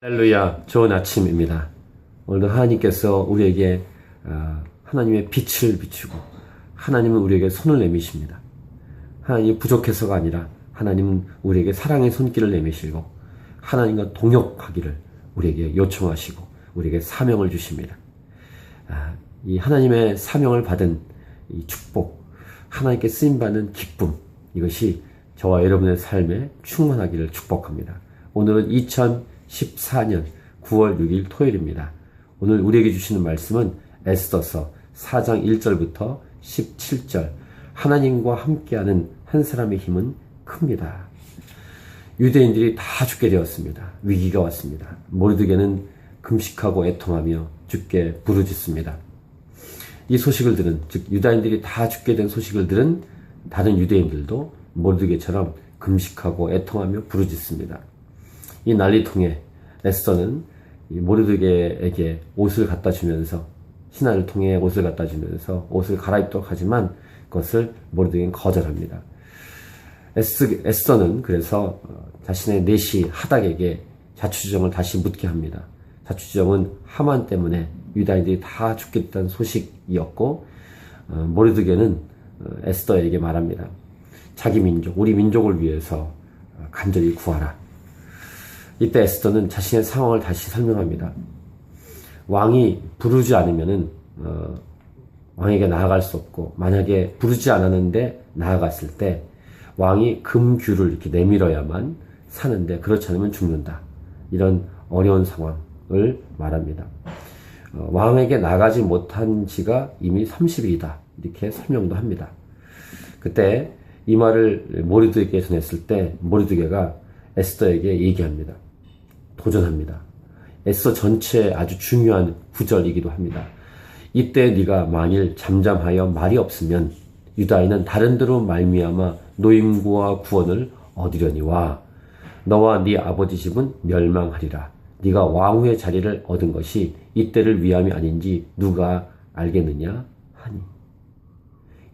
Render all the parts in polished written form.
할렐루야, 좋은 아침입니다. 오늘도 하나님께서 우리에게 하나님의 빛을 비추고 하나님은 우리에게 손을 내미십니다. 하나님이 부족해서가 아니라 하나님은 우리에게 사랑의 손길을 내미시고 하나님과 동역하기를 우리에게 요청하시고 우리에게 사명을 주십니다. 이 하나님의 사명을 받은 이 축복, 하나님께 쓰임받는 기쁨, 이것이 저와 여러분의 삶에 충만하기를 축복합니다. 오늘은 2014년 9월 6일 토요일입니다. 오늘 우리에게 주시는 말씀은 에스더서 4장 1절부터 17절, 하나님과 함께하는 한 사람의 힘은 큽니다. 유대인들이 다 죽게 되었습니다. 위기가 왔습니다. 모르드게는 금식하고 애통하며 주께 부르짖습니다. 이 소식을 들은, 즉 유다인들이 다 죽게 된 소식을 들은 다른 유대인들도 모르드게처럼 금식하고 애통하며 부르짖습니다. 이 난리통에 에스더는 모르드게에게 옷을 갖다 주면서, 신하를 통해 옷을 갖다 주면서 옷을 갈아입도록 하지만 그것을 모르드게는 거절합니다. 에스더는 그래서 자신의 내시 하닥에게 자초지종을 다시 묻게 합니다. 자초지종은 하만 때문에 유다인들이 다 죽겠다는 소식이었고, 모르드게는 에스더에게 말합니다. 자기 민족, 우리 민족을 위해서 간절히 구하라. 이때 에스더는 자신의 상황을 다시 설명합니다. 왕이 부르지 않으면은 왕에게 나아갈 수 없고, 만약에 부르지 않았는데 나아갔을 때 왕이 금규를 이렇게 내밀어야만 사는데 그렇지 않으면 죽는다. 이런 어려운 상황을 말합니다. 왕에게 나가지 못한 지가 이미 30일이다. 이렇게 설명도 합니다. 그때 이 말을 모르드게에게 전했을 때 모르드게가 에스더에게 얘기합니다. 도전합니다. 에스더 전체의 아주 중요한 구절이기도 합니다. 이때 네가 만일 잠잠하여 말이 없으면 유다인은 다른 데로 말미암아 노임과 구원을 얻으려니와 너와 네 아버지 집은 멸망하리라. 네가 왕후의 자리를 얻은 것이 이때를 위함이 아닌지 누가 알겠느냐 하니.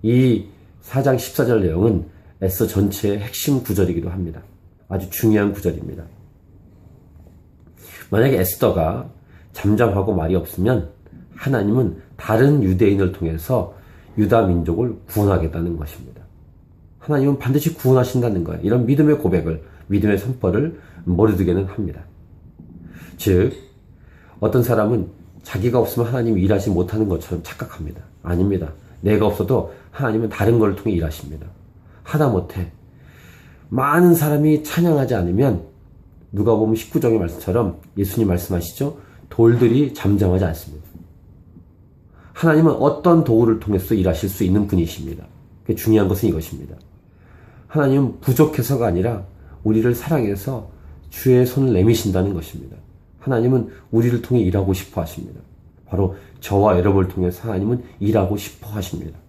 이 4장 14절 내용은 에스더 전체의 핵심 구절이기도 합니다. 아주 중요한 구절입니다. 만약에 에스더가 잠잠하고 말이 없으면 하나님은 다른 유대인을 통해서 유다 민족을 구원하겠다는 것입니다. 하나님은 반드시 구원하신다는 거예요. 이런 믿음의 고백을, 믿음의 선포를 모르드게는 합니다. 즉, 어떤 사람은 자기가 없으면 하나님이 일하지 못하는 것처럼 착각합니다. 아닙니다. 내가 없어도 하나님은 다른 걸 통해 일하십니다. 하다못해 많은 사람이 찬양하지 않으면 누가복음 19장의 말씀처럼 예수님 말씀하시죠. 돌들이 잠잠하지 않습니다. 하나님은 어떤 도구를 통해서 일하실 수 있는 분이십니다. 중요한 것은 이것입니다. 하나님은 부족해서가 아니라 우리를 사랑해서 주의 손을 내미신다는 것입니다. 하나님은 우리를 통해 일하고 싶어 하십니다. 바로 저와 여러분을 통해서 하나님은 일하고 싶어 하십니다.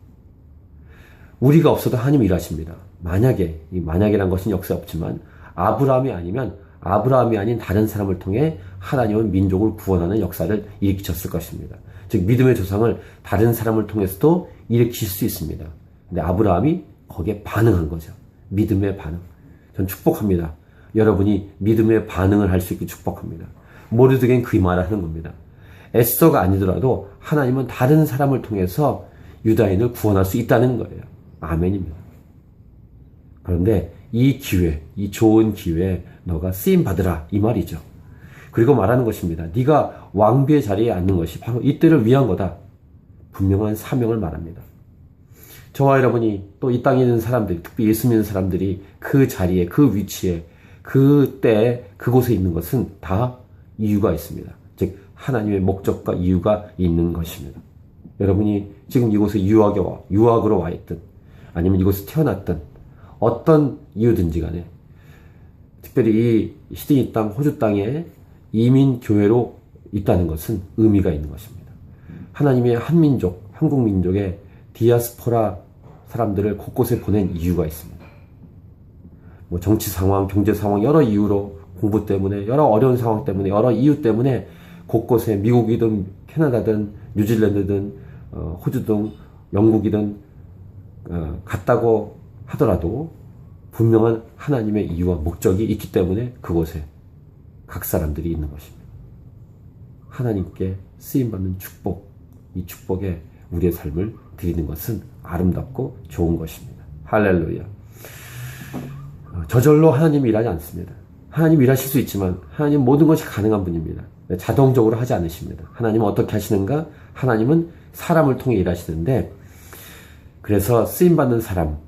우리가 없어도 하나님은 일하십니다. 만약에, 이 만약이란 것은 역사 없지만 아브라함이 아니면 아브라함이 아닌 다른 사람을 통해 하나님은 민족을 구원하는 역사를 일으키셨을 것입니다. 즉 믿음의 조상을 다른 사람을 통해서도 일으키실 수 있습니다. 근데 아브라함이 거기에 반응한 거죠. 믿음의 반응. 전 축복합니다. 여러분이 믿음의 반응을 할 수 있게 축복합니다. 모르드게는 그 말을 하는 겁니다. 에스더가 아니더라도 하나님은 다른 사람을 통해서 유다인을 구원할 수 있다는 거예요. 아멘입니다. 그런데 이 기회, 이 좋은 기회에 너가 쓰임 받으라, 이 말이죠. 그리고 말하는 것입니다. 네가 왕비의 자리에 앉는 것이 바로 이때를 위한 거다. 분명한 사명을 말합니다. 저와 여러분이 또 이 땅에 있는 사람들이, 특히 예수 믿는 사람들이 그 자리에, 그 위치에, 그때 그곳에 있는 것은 다 이유가 있습니다. 즉 하나님의 목적과 이유가 있는 것입니다. 여러분이 지금 이곳에 유학으로 와 있든 아니면 이곳에 태어났든 어떤 이유든지 간에, 특별히 이 시드니 땅, 호주 땅에 이민교회로 있다는 것은 의미가 있는 것입니다. 하나님의 한민족, 한국민족의 디아스포라 사람들을 곳곳에 보낸 이유가 있습니다. 뭐 정치 상황, 경제 상황, 여러 이유로, 공부 때문에, 여러 어려운 상황 때문에, 여러 이유 때문에 곳곳에 미국이든 캐나다든 뉴질랜드든 호주든 영국이든 갔다고 하더라도 분명한 하나님의 이유와 목적이 있기 때문에 그곳에 각 사람들이 있는 것입니다. 하나님께 쓰임받는 축복, 이 축복에 우리의 삶을 드리는 것은 아름답고 좋은 것입니다. 할렐루야. 저절로 하나님이 일하지 않습니다. 하나님 일하실 수 있지만 하나님 모든 것이 가능한 분입니다. 자동적으로 하지 않으십니다. 하나님은 어떻게 하시는가? 하나님은 사람을 통해 일하시는데, 그래서 쓰임받는 사람,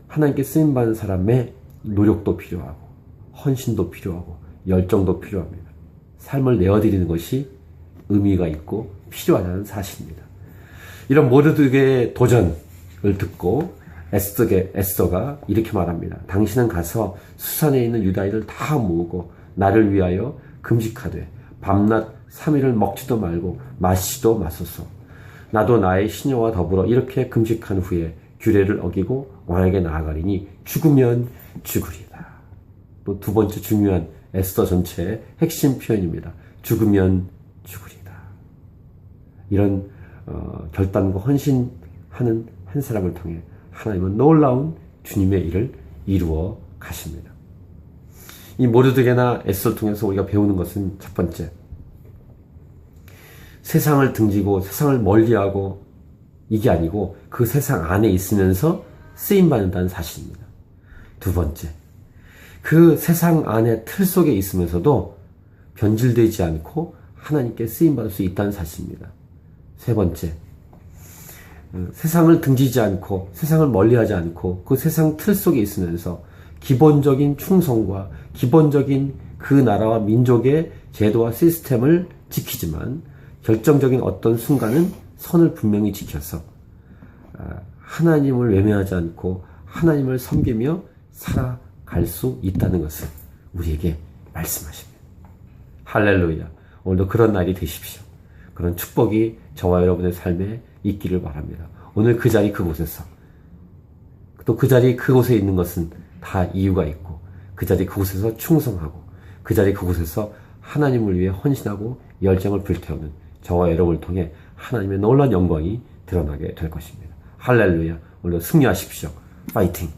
하나님께 쓰임받는 사람의 노력도 필요하고 헌신도 필요하고 열정도 필요합니다. 삶을 내어드리는 것이 의미가 있고 필요하다는 사실입니다. 이런 모르드게의 도전을 듣고 에스더가 이렇게 말합니다. 당신은 가서 수산에 있는 유다인을 다 모으고 나를 위하여 금식하되 밤낮 3일을 먹지도 말고 마시지도 마소서. 나도 나의 시녀와 더불어 이렇게 금식한 후에 규례를 어기고 왕에게 나아가리니 죽으면 죽으리다. 또 두 번째 중요한 에스더 전체의 핵심 표현입니다. 죽으면 죽으리다. 이런 결단과 헌신하는 한 사람을 통해 하나님은 놀라운 주님의 일을 이루어 가십니다. 이 모르드게나 에스더를 통해서 우리가 배우는 것은 첫 번째, 세상을 등지고 세상을 멀리하고 이게 아니고 그 세상 안에 있으면서 쓰임받는다는 사실입니다. 두 번째, 그 세상 안에 틀 속에 있으면서도 변질되지 않고 하나님께 쓰임받을 수 있다는 사실입니다. 세 번째, 세상을 등지지 않고 세상을 멀리하지 않고 그 세상 틀 속에 있으면서 기본적인 충성과 기본적인 그 나라와 민족의 제도와 시스템을 지키지만 결정적인 어떤 순간은 선을 분명히 지켜서 하나님을 외면하지 않고 하나님을 섬기며 살아갈 수 있다는 것을 우리에게 말씀하십니다. 할렐루야. 오늘도 그런 날이 되십시오. 그런 축복이 저와 여러분의 삶에 있기를 바랍니다. 오늘 그 자리 그곳에서, 또 그 자리 그곳에 있는 것은 다 이유가 있고, 그 자리 그곳에서 충성하고, 그 자리 그곳에서 하나님을 위해 헌신하고 열정을 불태우는 저와 여러분을 통해 하나님의 놀라운 영광이 드러나게 될 것입니다. 할렐루야. 오늘 승리하십시오. 파이팅!